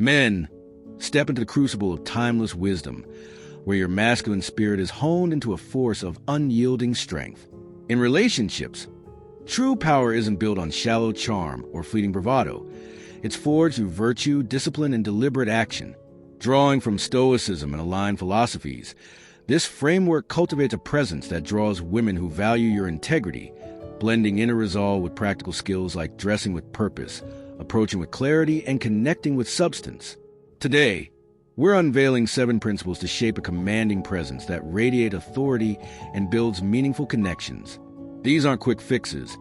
Men, step into the crucible of timeless wisdom, where your masculine spirit is honed into a force of unyielding strength. In relationships, true power isn't built on shallow charm or fleeting bravado. It's forged through virtue, discipline, and deliberate action. Drawing from Stoicism and aligned philosophies, this framework cultivates a presence that draws women who value your integrity, blending inner resolve with practical skills like dressing with purpose, approaching with clarity, and connecting with substance. Today, we're unveiling 7 principles to shape a commanding presence that radiate authority and builds meaningful connections. These aren't quick fixes.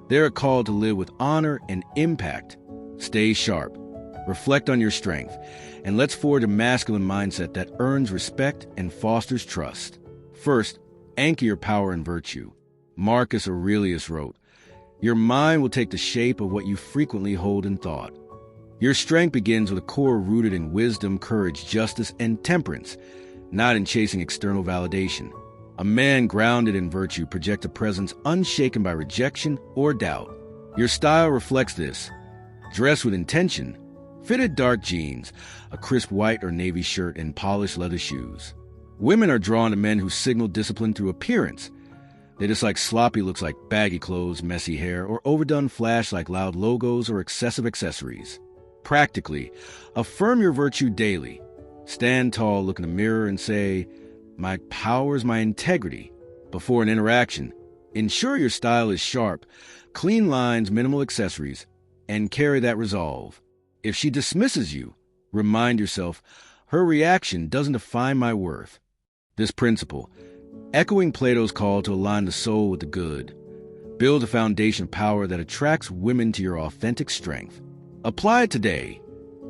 They're a call to live with honor and impact. Stay sharp, reflect on your strength, and let's forge a masculine mindset that earns respect and fosters trust. First, anchor your power and virtue. Marcus Aurelius wrote, "Your mind will take the shape of what you frequently hold in thought." Your strength begins with a core rooted in wisdom, courage, justice, and temperance, not in chasing external validation. A man grounded in virtue projects a presence unshaken by rejection or doubt. Your style reflects this. Dress with intention. Fitted dark jeans, a crisp white or navy shirt, and polished leather shoes. Women are drawn to men who signal discipline through appearance. They dislike sloppy looks like baggy clothes, messy hair, or overdone flash like loud logos or excessive accessories. Practically, affirm your virtue daily. Stand tall, look in the mirror, and say, "My power is my integrity." Before an interaction, ensure your style is sharp, clean lines, minimal accessories, and carry that resolve. If she dismisses you, remind yourself, her reaction doesn't define my worth. This principle, echoing Plato's call to align the soul with the good, builds a foundation of power that attracts women to your authentic strength. Apply it today.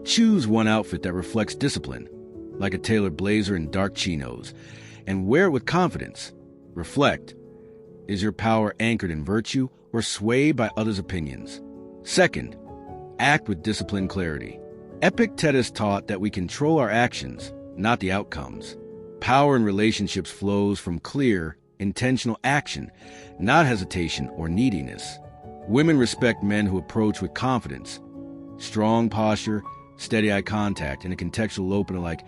Choose one outfit that reflects discipline, like a tailored blazer and dark chinos, and wear it with confidence. Reflect. Is your power anchored in virtue or swayed by others' opinions? Second, act with disciplined clarity. Epictetus taught that we control our actions, not the outcomes. Power in relationships flows from clear, intentional action, not hesitation or neediness. Women respect men who approach with confidence. Strong posture, steady eye contact, and a contextual opener like,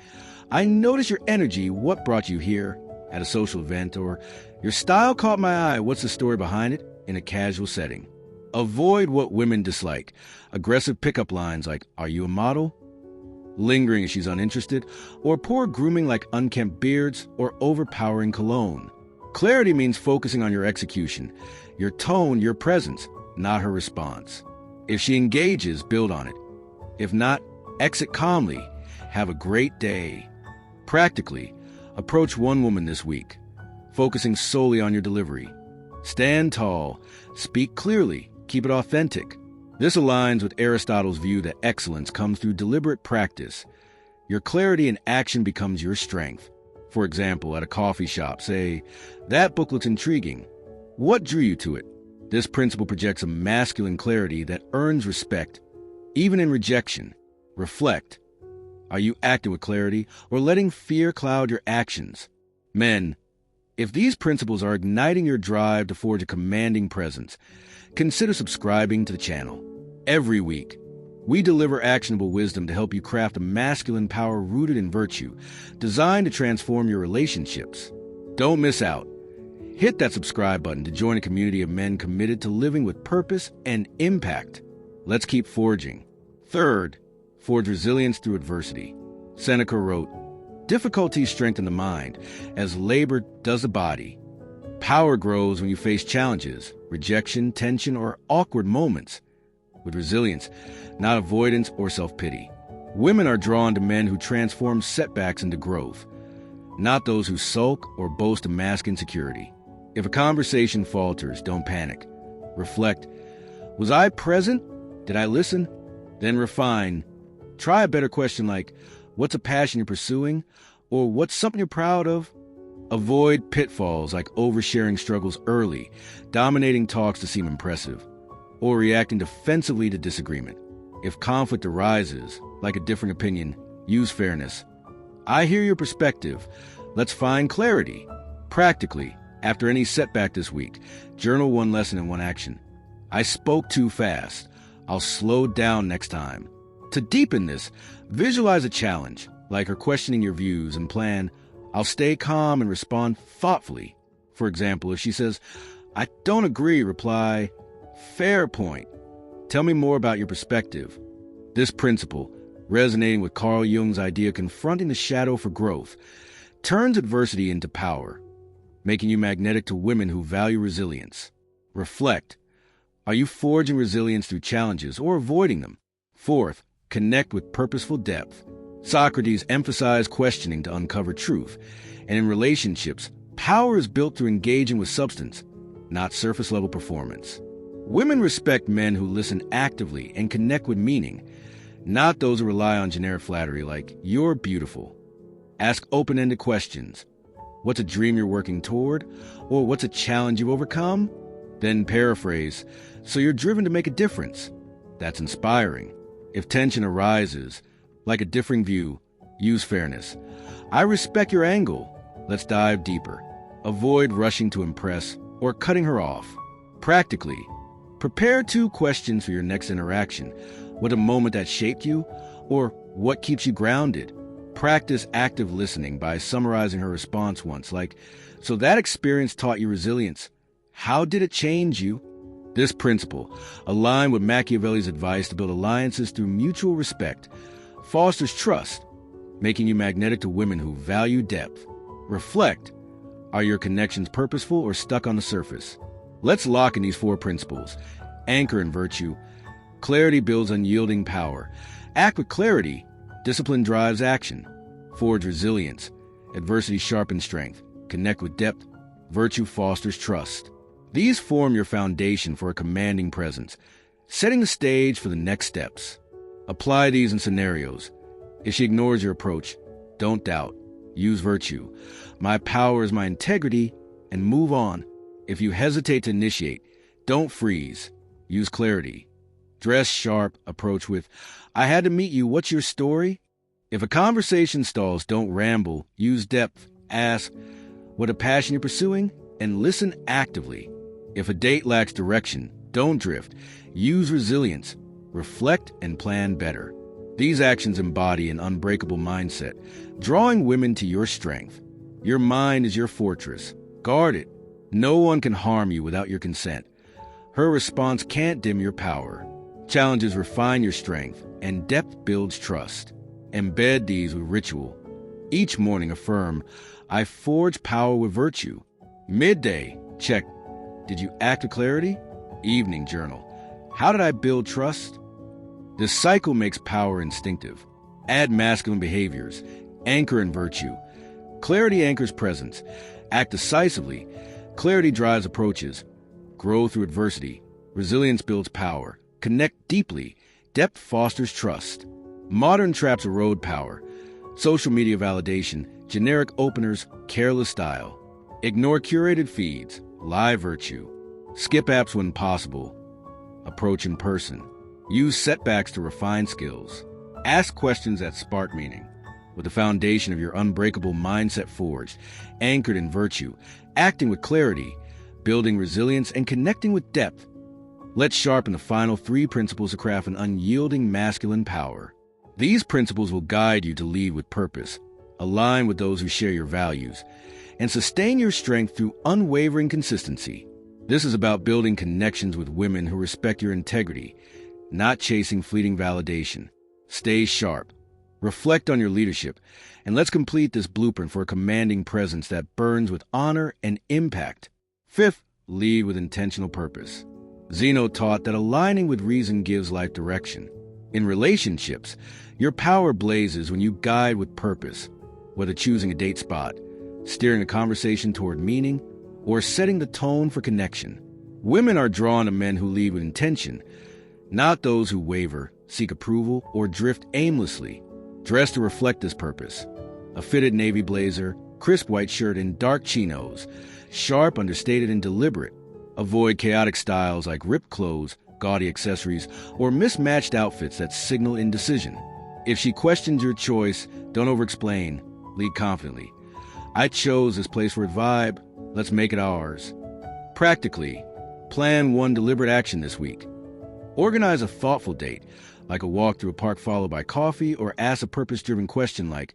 "I notice your energy, what brought you here?" at a social event, or "Your style caught my eye, what's the story behind it?" in a casual setting. Avoid what women dislike. Aggressive pickup lines like, "Are you a model?" Lingering if she's uninterested, or poor grooming like unkempt beards or overpowering cologne. Clarity means focusing on your execution, your tone, your presence, not her response. If she engages, build on it. If not, exit calmly. Have a great day. Practically, approach one woman this week, focusing solely on your delivery. Stand tall, speak clearly, keep it authentic. This aligns with Aristotle's view that excellence comes through deliberate practice. Your clarity in action becomes your strength. For example, at a coffee shop, say, "That book looks intriguing. What drew you to it?" This principle projects a masculine clarity that earns respect, even in rejection. Reflect. Are you acting with clarity or letting fear cloud your actions? Men, if these principles are igniting your drive to forge a commanding presence, consider subscribing to the channel. Every week, we deliver actionable wisdom to help you craft a masculine power rooted in virtue, designed to transform your relationships. Don't miss out. Hit that subscribe button to join a community of men committed to living with purpose and impact. Let's keep forging. Third, forge resilience through adversity. Seneca wrote, "Difficulties strengthen the mind, as labor does the body." Power grows when you face challenges, rejection, tension, or awkward moments, with resilience, not avoidance or self-pity. Women are drawn to men who transform setbacks into growth, not those who sulk or boast of mask insecurity. If a conversation falters, don't panic. Reflect. Was I present? Did I listen? Then refine. Try a better question like, what's a passion you're pursuing? Or what's something you're proud of? Avoid pitfalls like oversharing struggles early, dominating talks to seem impressive, or reacting defensively to disagreement. If conflict arises, like a different opinion, use fairness. I hear your perspective. Let's find clarity. Practically, after any setback this week, journal one lesson and one action. I spoke too fast. I'll slow down next time. To deepen this, visualize a challenge, like her questioning your views, and plan, I'll stay calm and respond thoughtfully. For example, if she says, I don't agree, reply, fair point. Tell me more about your perspective. This principle, resonating with Carl Jung's idea confronting the shadow for growth, turns adversity into power, making you magnetic to women who value resilience. Reflect. Are you forging resilience through challenges or avoiding them? Fourth, connect with purposeful depth. Socrates emphasized questioning to uncover truth, and in relationships, power is built through engaging with substance, not surface-level performance. Women respect men who listen actively and connect with meaning, not those who rely on generic flattery like, you're beautiful. Ask open-ended questions. What's a dream you're working toward? Or what's a challenge you've overcome? Then paraphrase, so you're driven to make a difference. That's inspiring. If tension arises, like a differing view, use fairness. I respect your angle. Let's dive deeper. Avoid rushing to impress or cutting her off. Practically, prepare 2 questions for your next interaction. What a moment that shaped you, or what keeps you grounded? Practice active listening by summarizing her response once, like, so that experience taught you resilience. How did it change you? This principle, aligned with Machiavelli's advice to build alliances through mutual respect, fosters trust, making you magnetic to women who value depth. Reflect. Are your connections purposeful or stuck on the surface? Let's lock in these 4 principles. Anchor in virtue. Clarity builds unyielding power. Act with clarity. Discipline drives action. Forge resilience. Adversity sharpens strength. Connect with depth. Virtue fosters trust. These form your foundation for a commanding presence, setting the stage for the next steps. Apply these in scenarios. If she ignores your approach, don't doubt. Use virtue. My power is my integrity, and move on. If you hesitate to initiate, don't freeze. Use clarity. Dress sharp, approach with, I had to meet you, what's your story? If a conversation stalls, don't ramble. Use depth. Ask, what a passion you're pursuing? And listen actively. If a date lacks direction, don't drift. Use resilience. Reflect and plan better. These actions embody an unbreakable mindset, drawing women to your strength. Your mind is your fortress. Guard it. No one can harm you without your consent. Her response can't dim your power. Challenges refine your strength, and depth builds trust. Embed these with ritual. Each morning affirm, I forge power with virtue. Midday, check, did you act with clarity? Evening journal, how did I build trust? This cycle makes power instinctive. Add masculine behaviors. Anchor in virtue. Clarity anchors presence. Act decisively. Clarity drives approaches. Grow through adversity. Resilience builds power. Connect deeply. Depth fosters trust. Modern traps erode power. Social media validation. Generic openers. Careless style. Ignore curated feeds. Lie virtue. Skip apps when possible. Approach in person. Use setbacks to refine skills. Ask questions that spark meaning. With the foundation of your unbreakable mindset forged, anchored in virtue, acting with clarity, building resilience, and connecting with depth, let's sharpen the final 3 principles to craft an unyielding masculine power. These principles will guide you to lead with purpose, align with those who share your values, and sustain your strength through unwavering consistency. This is about building connections with women who respect your integrity, not chasing fleeting validation. Stay sharp. Reflect on your leadership, and let's complete this blueprint for a commanding presence that burns with honor and impact. 5th, lead with intentional purpose. Zeno taught that aligning with reason gives life direction. In relationships, your power blazes when you guide with purpose, whether choosing a date spot, steering a conversation toward meaning, or setting the tone for connection. Women are drawn to men who lead with intention, not those who waver, seek approval, or drift aimlessly. Dress to reflect this purpose. A fitted navy blazer, crisp white shirt, and dark chinos. Sharp, understated, and deliberate. Avoid chaotic styles like ripped clothes, gaudy accessories, or mismatched outfits that signal indecision. If she questions your choice, don't over-explain. Lead confidently. I chose this place for a vibe. Let's make it ours. Practically, plan 1 deliberate action this week. Organize a thoughtful date, like a walk through a park followed by coffee, or ask a purpose-driven question like,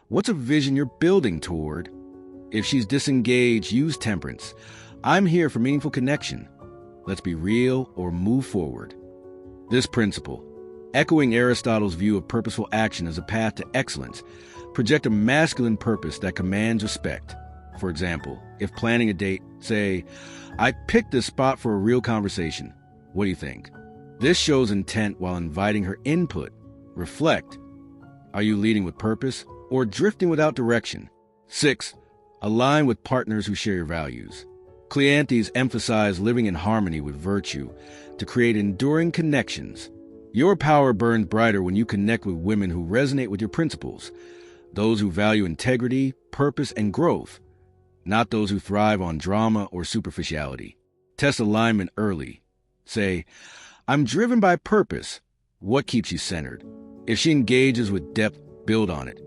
what's a vision you're building toward? If she's disengaged, use temperance. I'm here for meaningful connection. Let's be real or move forward. This principle, echoing Aristotle's view of purposeful action as a path to excellence, project a masculine purpose that commands respect. For example, if planning a date, say, I picked this spot for a real conversation. What do you think? This shows intent while inviting her input. Reflect. Are you leading with purpose or drifting without direction? 6. Align with partners who share your values. Cleanthes emphasized living in harmony with virtue to create enduring connections. Your power burns brighter when you connect with women who resonate with your principles, those who value integrity, purpose, and growth, not those who thrive on drama or superficiality. Test alignment early. Say, I'm driven by purpose. What keeps you centered? If she engages with depth, build on it.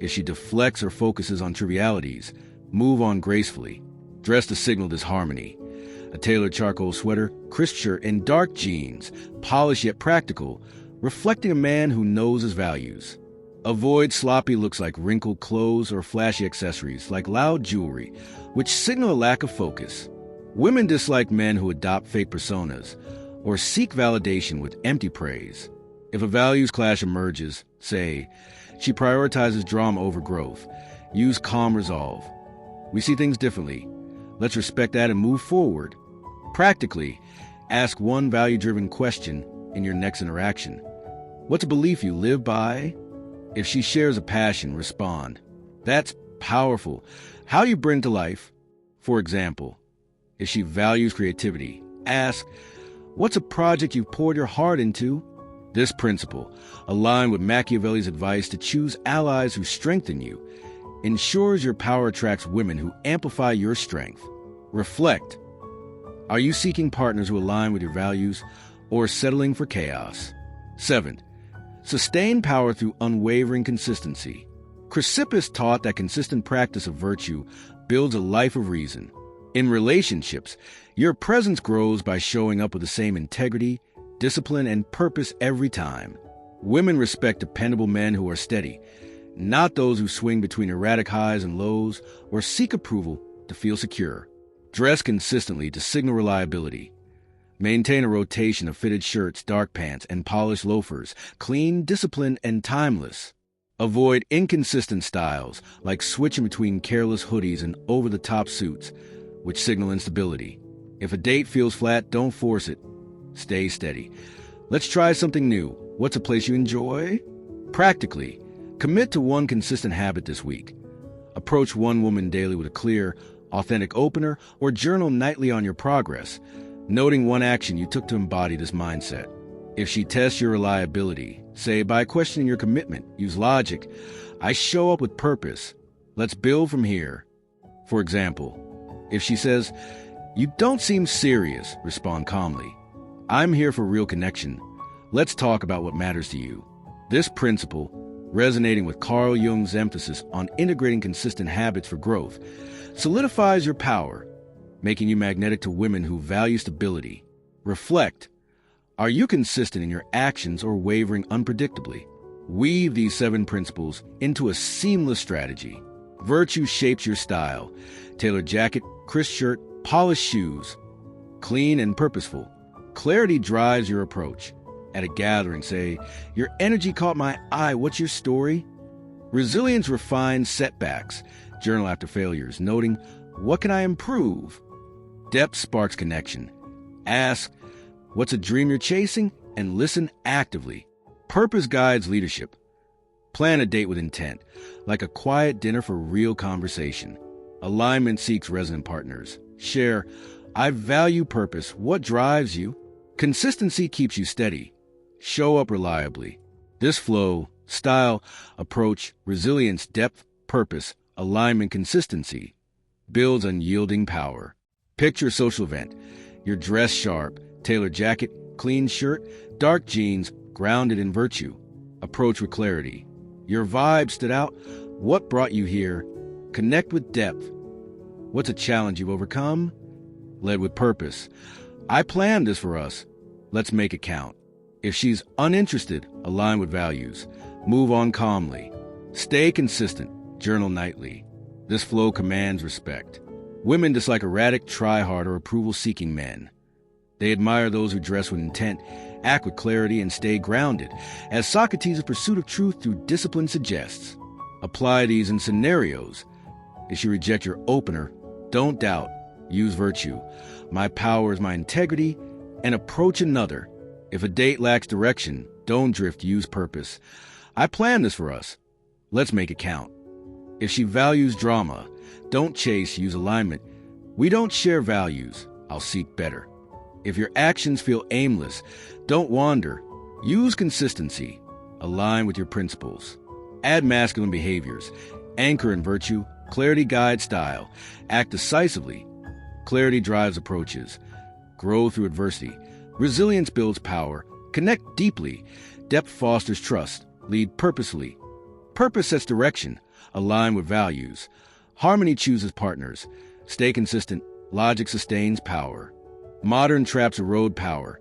If she deflects or focuses on trivialities, move on gracefully. Dress to signal this harmony. A tailored charcoal sweater, crisp shirt, and dark jeans, polished yet practical, reflecting a man who knows his values. Avoid sloppy looks like wrinkled clothes or flashy accessories like loud jewelry, which signal a lack of focus. Women dislike men who adopt fake personas or seek validation with empty praise. If a values clash emerges, say, she prioritizes drama over growth, use calm resolve. We see things differently. Let's respect that and move forward. Practically, ask one value-driven question in your next interaction. What's a belief you live by? If she shares a passion, respond. That's powerful. How you bring to life? For example, if she values creativity, ask, what's a project you've poured your heart into? This principle, aligned with Machiavelli's advice to choose allies who strengthen you, ensures your power attracts women who amplify your strength. Reflect. Are you seeking partners who align with your values or settling for chaos? 7. Sustain power through unwavering consistency. Chrysippus taught that consistent practice of virtue builds a life of reason. In relationships, your presence grows by showing up with the same integrity, discipline, and purpose every time. Women respect dependable men who are steady, not those who swing between erratic highs and lows or seek approval to feel secure. Dress consistently to signal reliability. Maintain a rotation of fitted shirts, dark pants, and polished loafers, clean, disciplined, and timeless. Avoid inconsistent styles like switching between careless hoodies and over-the-top suits, which signal instability. If a date feels flat, don't force it. Stay steady. Let's try something new. What's a place you enjoy? Practically, commit to one consistent habit this week. Approach one woman daily with a clear, authentic opener, or journal nightly on your progress, noting one action you took to embody this mindset. If she tests your reliability, say by questioning your commitment, use logic. I show up with purpose. Let's build from here. For example, if she says, you don't seem serious, respond calmly. I'm here for real connection. Let's talk about what matters to you. This principle, resonating with Carl Jung's emphasis on integrating consistent habits for growth, solidifies your power, making you magnetic to women who value stability. Reflect. Are you consistent in your actions or wavering unpredictably? Weave these 7 principles into a seamless strategy. Virtue shapes your style. Tailored jacket, crisp shirt, polished shoes. Clean and purposeful. Clarity drives your approach. At a gathering, say, your energy caught my eye. What's your story? Resilience refines setbacks. Journal after failures, noting, what can I improve? Depth sparks connection. Ask, what's a dream you're chasing? And listen actively. Purpose guides leadership. Plan a date with intent, like a quiet dinner for real conversation. Alignment seeks resonant partners. Share, I value purpose. What drives you? Consistency keeps you steady. Show up reliably. This flow, style, approach, resilience, depth, purpose, alignment, consistency builds unyielding power. Picture a social event. You're dressed sharp, tailored jacket, clean shirt, dark jeans, grounded in virtue. Approach with clarity. Your vibe stood out. What brought you here? Connect with depth. What's a challenge you've overcome? Led with purpose. I planned this for us. Let's make it count. If she's uninterested, align with values. Move on calmly. Stay consistent. Journal nightly. This flow commands respect. Women dislike erratic, try-hard, or approval-seeking men. They admire those who dress with intent, act with clarity, and stay grounded, as Socrates' pursuit of truth through discipline suggests. Apply these in scenarios. If you reject your opener, don't doubt. Use virtue. My power is my integrity, and approach another. If a date lacks direction, don't drift. Use purpose. I planned this for us. Let's make it count. If she values drama, don't chase. Use alignment. We don't share values. I'll seek better. If your actions feel aimless, don't wander. Use consistency. Align with your principles. Add masculine behaviors. Anchor in virtue. Clarity guides style. Act decisively. Clarity drives approaches. Grow through adversity. Resilience builds power. Connect deeply. Depth fosters trust. Lead purposefully. Purpose sets direction. Align with values. Harmony chooses partners. Stay consistent. Logic sustains power. Modern traps erode power.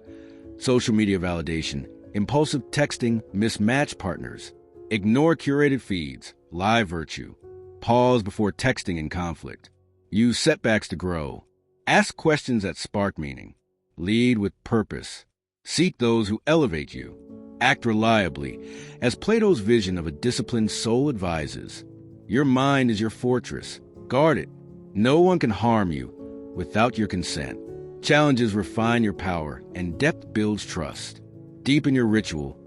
Social media validation. Impulsive texting. Mismatched partners. Ignore curated feeds. Lie virtue. Pause before texting in conflict. Use setbacks to grow. Ask questions that spark meaning. Lead with purpose. Seek those who elevate you. Act reliably, as Plato's vision of a disciplined soul advises. Your mind is your fortress. Guard it. No one can harm you without your consent. Challenges refine your power, and depth builds trust. Deepen your ritual.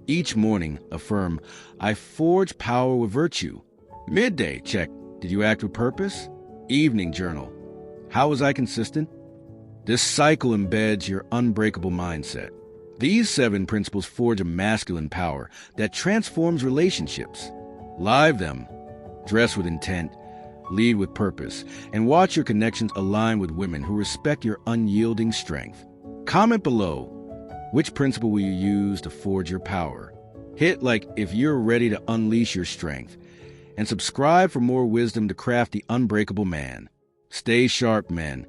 Each morning, affirm, I forge power with virtue. Midday, check, did you act with purpose? Evening, journal, how was I consistent? This cycle embeds your unbreakable mindset. These 7 principles forge a masculine power that transforms relationships. Live them. Dress with intent. Lead with purpose. And watch your connections align with women who respect your unyielding strength. Comment below. Which principle will you use to forge your power? Hit like if you're ready to unleash your strength. And subscribe for more wisdom to craft the unbreakable man. Stay sharp, men.